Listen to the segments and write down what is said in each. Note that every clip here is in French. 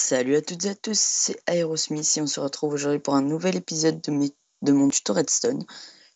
Salut à toutes et à tous, c'est Aerosmith et on se retrouve aujourd'hui pour un nouvel épisode de mon tuto Redstone.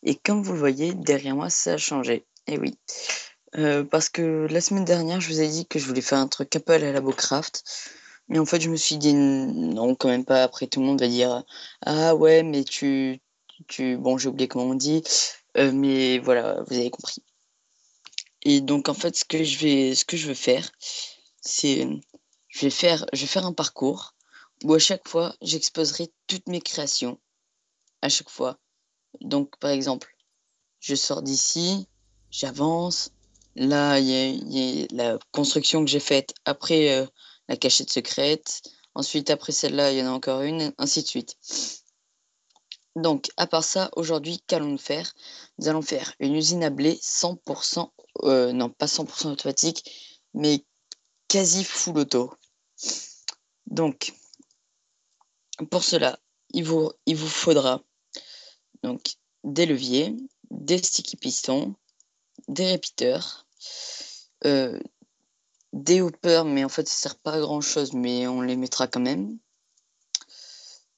Et comme vous le voyez, derrière moi, ça a changé. Et oui, parce que la semaine dernière, je vous ai dit que je voulais faire un truc un peu à la Labocraft. Mais en fait, je me suis dit non, quand même pas. Après, tout le monde va dire ah ouais, mais bon, j'ai oublié comment on dit. Mais voilà, vous avez compris. Et donc, en fait, ce que je veux faire, c'est je vais faire un parcours où à chaque fois, j'exposerai toutes mes créations, à chaque fois. Donc, par exemple, je sors d'ici, j'avance. Là, il y a la construction que j'ai faite après la cachette secrète. Ensuite, après celle-là, il y en a encore une, ainsi de suite. Donc, à part ça, aujourd'hui, qu'allons-nous faire? Nous allons faire une usine à blé 100%, non, pas 100% automatique, mais quasi full auto. Donc, pour cela, il vous faudra donc des leviers, des sticky pistons, des répiteurs, des hoppers, mais en fait ça sert pas à grand chose, mais on les mettra quand même.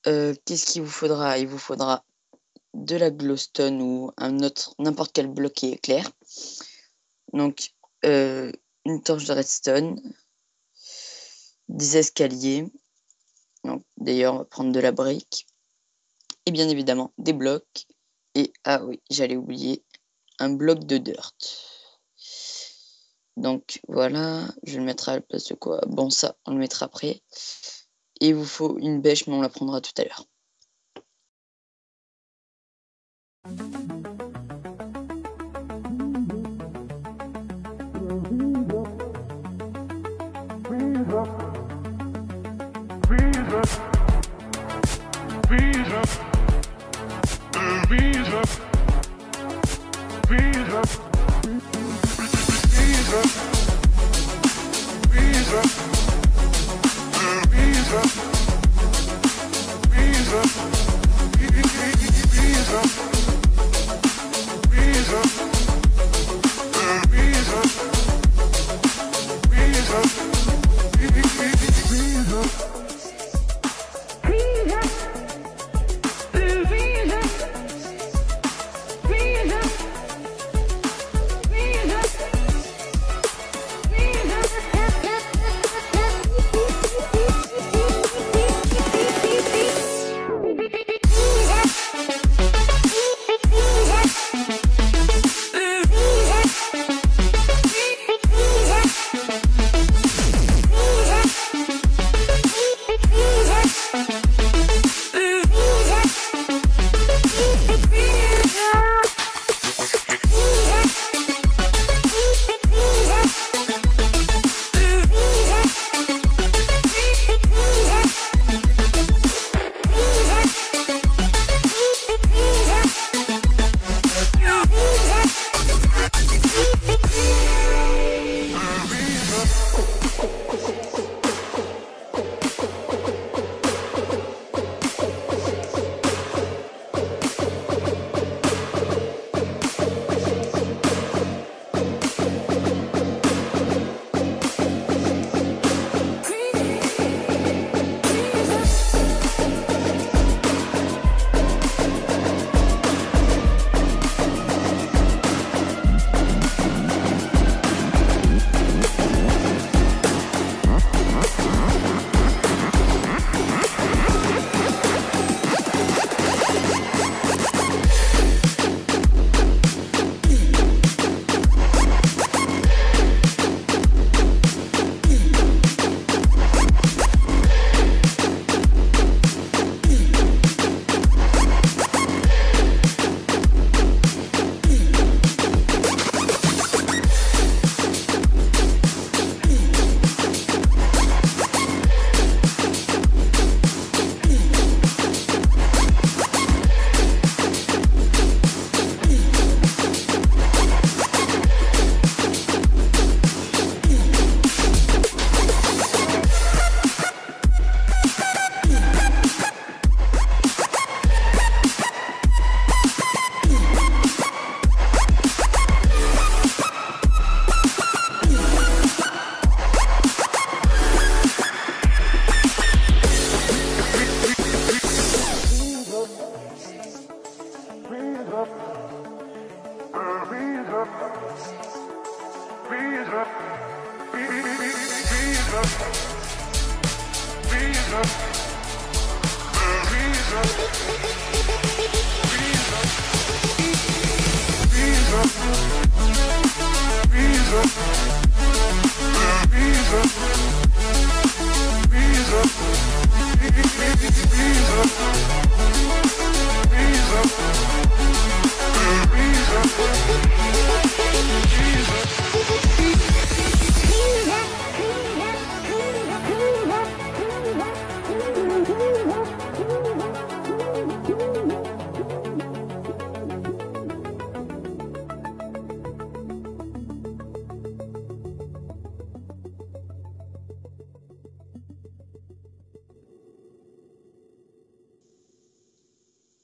Qu'est-ce qu'il vous faudra? Il vous faudra de la glowstone ou n'importe quel bloc qui est clair. Donc une torche de redstone, des escaliers. Donc d'ailleurs on va prendre de la brique. Et bien évidemment des blocs. Et ah oui, j'allais oublier, un bloc de dirt. Donc voilà, je vais le mettre à la place de quoi? Bon, ça, on le mettra après. Et il vous faut une bêche, mais on la prendra tout à l'heure.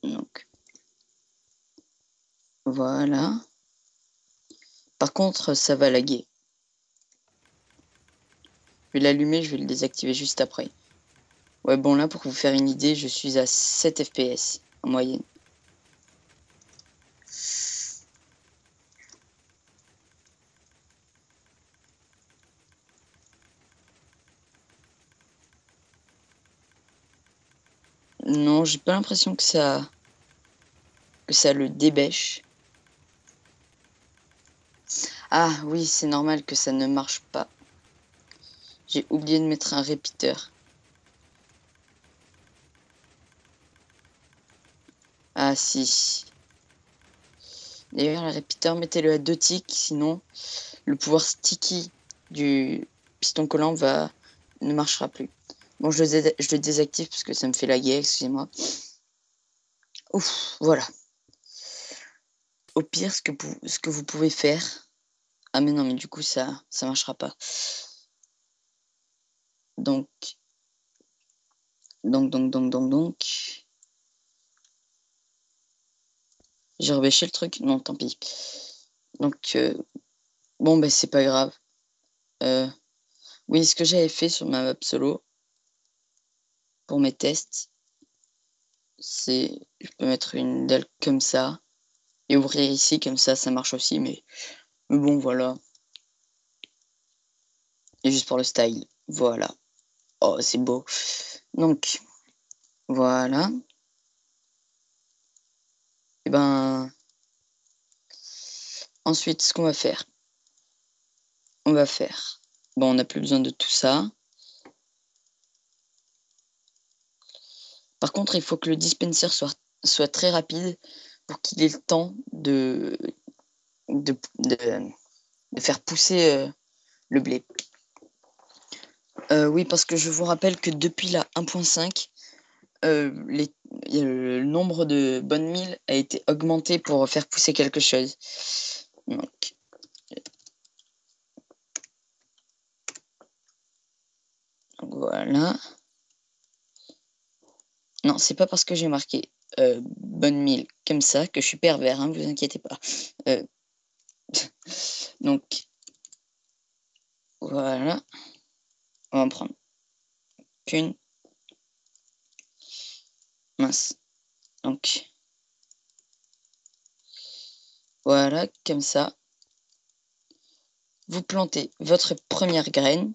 Donc, voilà. Par contre, ça va laguer. Je vais l'allumer, je vais le désactiver juste après. Ouais, bon, là, pour vous faire une idée, je suis à 7 FPS en moyenne. Non, j'ai pas l'impression que ça le débêche. Ah oui, c'est normal que ça ne marche pas. J'ai oublié de mettre un répéteur. Ah si. D'ailleurs, le répéteur, mettez-le à 2 ticks, sinon le pouvoir sticky du piston collant ne marchera plus. Bon, je le désactive parce que ça me fait laguer, excusez-moi. Ouf, voilà. Au pire, ce que vous pouvez faire... Ah mais non, mais du coup, ça marchera pas. Donc... J'ai rebêché le truc? Non, tant pis. Donc, bon, bah c'est pas grave. Oui, ce que j'avais fait sur ma map solo, pour mes tests, c'est... Je peux mettre une dalle comme ça, et ouvrir ici, comme ça marche aussi, mais bon, voilà. Et juste pour le style, voilà. Oh, c'est beau. Donc, voilà. Et ben... Ensuite, ce qu'on va faire... On va faire... Bon, on n'a plus besoin de tout ça. Par contre, il faut que le dispenser soit très rapide pour qu'il ait le temps de faire pousser le blé. Oui, parce que je vous rappelle que depuis la 1.5, le nombre de bonnes milles a été augmenté pour faire pousser quelque chose. Donc, voilà. Non, c'est pas parce que j'ai marqué bonne mille comme ça que je suis pervers, hein, vous inquiétez pas. Donc, voilà. On va en prendre qu'une. Mince. Donc, voilà, comme ça. Vous plantez votre première graine.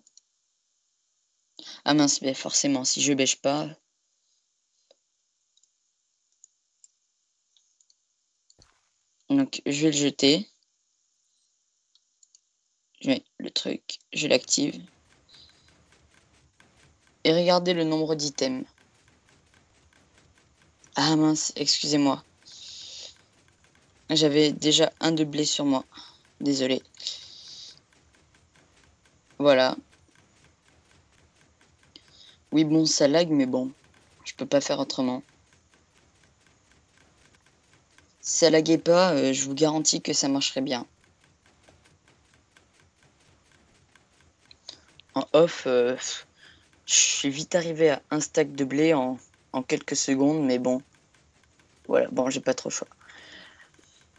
Ah mince, mais forcément, si je bêche pas... Donc, je vais le jeter. Je mets le truc, je l'active. Et regardez le nombre d'items. Ah mince, excusez-moi. J'avais déjà un de blé sur moi. Désolé. Voilà. Oui, bon, ça lag, mais bon. Je peux pas faire autrement. Si ça laguait pas, je vous garantis que ça marcherait bien. En off, je suis vite arrivé à un stack de blé en quelques secondes, mais bon. Voilà, bon, j'ai pas trop le choix.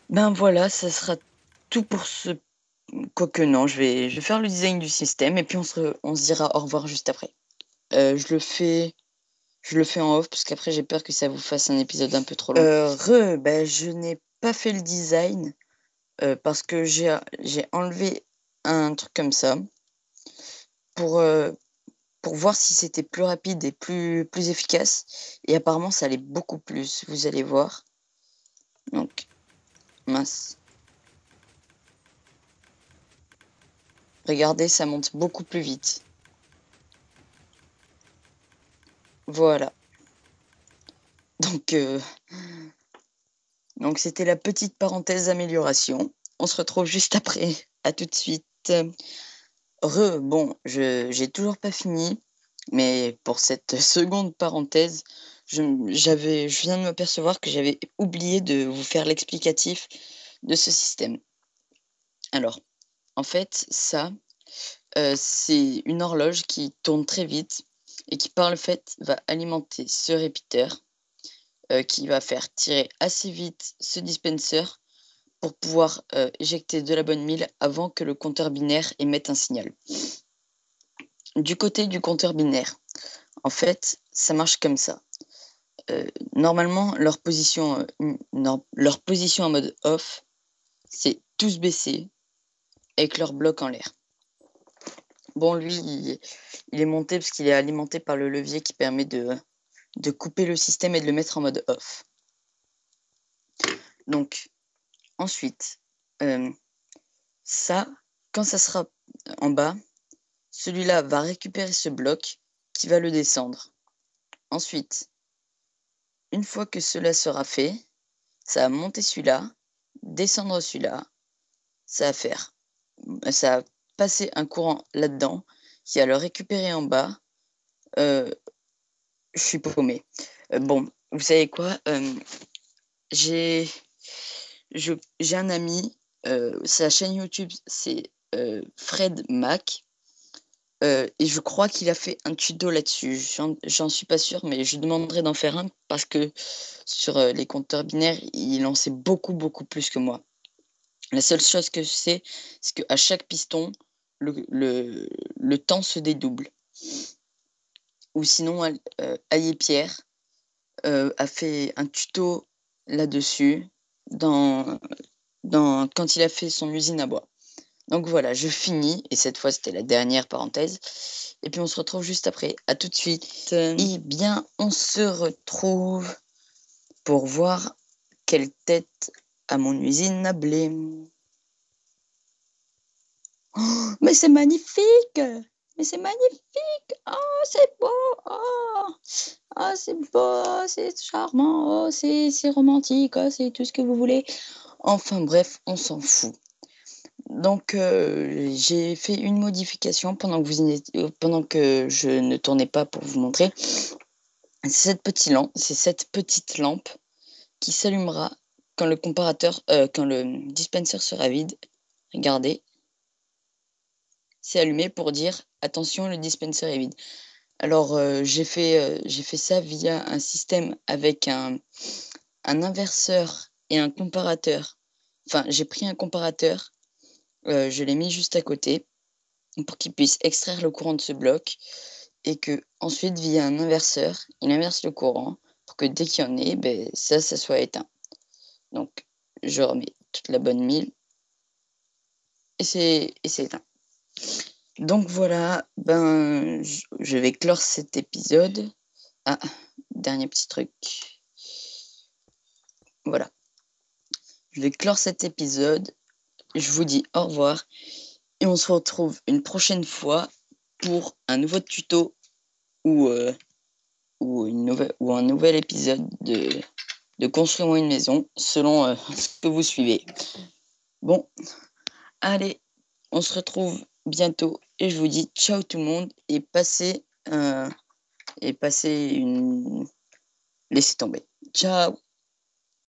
Ben voilà, ça sera tout pour ce... Quoique non, je vais faire le design du système et puis on se dira au revoir juste après. Je le fais en off parce qu'après j'ai peur que ça vous fasse un épisode un peu trop long. Ben, je n'ai pas fait le design parce que j'ai enlevé un truc comme ça pour pour voir si c'était plus rapide et plus efficace. Et apparemment, ça allait beaucoup plus, vous allez voir. Donc, mince. Regardez, ça monte beaucoup plus vite. Voilà. Donc c'était la petite parenthèse amélioration. On se retrouve juste après. À tout de suite. Bon, j'ai toujours pas fini, mais pour cette seconde parenthèse, je viens de m'apercevoir que j'avais oublié de vous faire l'explicatif de ce système. Alors, en fait, ça, c'est une horloge qui tourne très vite et qui, par le fait, va alimenter ce répéteur qui va faire tirer assez vite ce dispenser pour pouvoir éjecter de la bonne mille avant que le compteur binaire émette un signal. Du côté du compteur binaire, en fait, ça marche comme ça. Normalement, leur position en mode off, c'est tous baissés avec leur bloc en l'air. Bon, lui, il est monté parce qu'il est alimenté par le levier qui permet de couper le système et de le mettre en mode off. Donc, ensuite, ça, quand ça sera en bas, celui-là va récupérer ce bloc qui va le descendre. Ensuite, une fois que cela sera fait, ça va monter celui-là, descendre celui-là, ça va passer un courant là-dedans qui va le récupérer en bas. Je suis paumé. Bon, vous savez quoi, j'ai un ami, sa chaîne YouTube, c'est Fred Mac. Et je crois qu'il a fait un tuto là-dessus. J'en suis pas sûr, mais je lui demanderai d'en faire un parce que sur les compteurs binaires, il en sait beaucoup, beaucoup plus que moi. La seule chose que je sais, c'est qu'à chaque piston, le temps se dédouble. Ou sinon, Aïe Pierre a fait un tuto là-dessus quand il a fait son usine à bois. Donc voilà, je finis, et cette fois c'était la dernière parenthèse, et puis on se retrouve juste après. À tout de suite. Eh bien, on se retrouve pour voir quelle tête a mon usine à blé. Oh, mais c'est magnifique! Mais c'est magnifique! Oh, c'est beau! Oh, c'est beau! C'est charmant! Oh, c'est romantique! Oh, c'est tout ce que vous voulez. Enfin bref, on s'en fout. Donc, j'ai fait une modification pendant que je ne tournais pas pour vous montrer. C'est cette petite lampe qui s'allumera quand le dispenser sera vide. Regardez, c'est allumé pour dire attention, le dispenser est vide. Alors, j'ai fait ça via un système avec un inverseur et un comparateur. Enfin, j'ai pris un comparateur. Je l'ai mis juste à côté pour qu'il puisse extraire le courant de ce bloc et que ensuite via un inverseur, il inverse le courant pour que dès qu'il y en ait, ça soit éteint. Donc je remets toute la bonne mille et c'est éteint. Donc voilà, je vais clore cet épisode. Ah, dernier petit truc. Voilà. Je vais clore cet épisode. Je vous dis au revoir. Et on se retrouve une prochaine fois pour un nouveau tuto ou un nouvel épisode de Construis-moi une maison, selon ce que vous suivez. Bon, allez, on se retrouve bientôt et je vous dis ciao tout le monde et passez une... Laissez tomber. Ciao!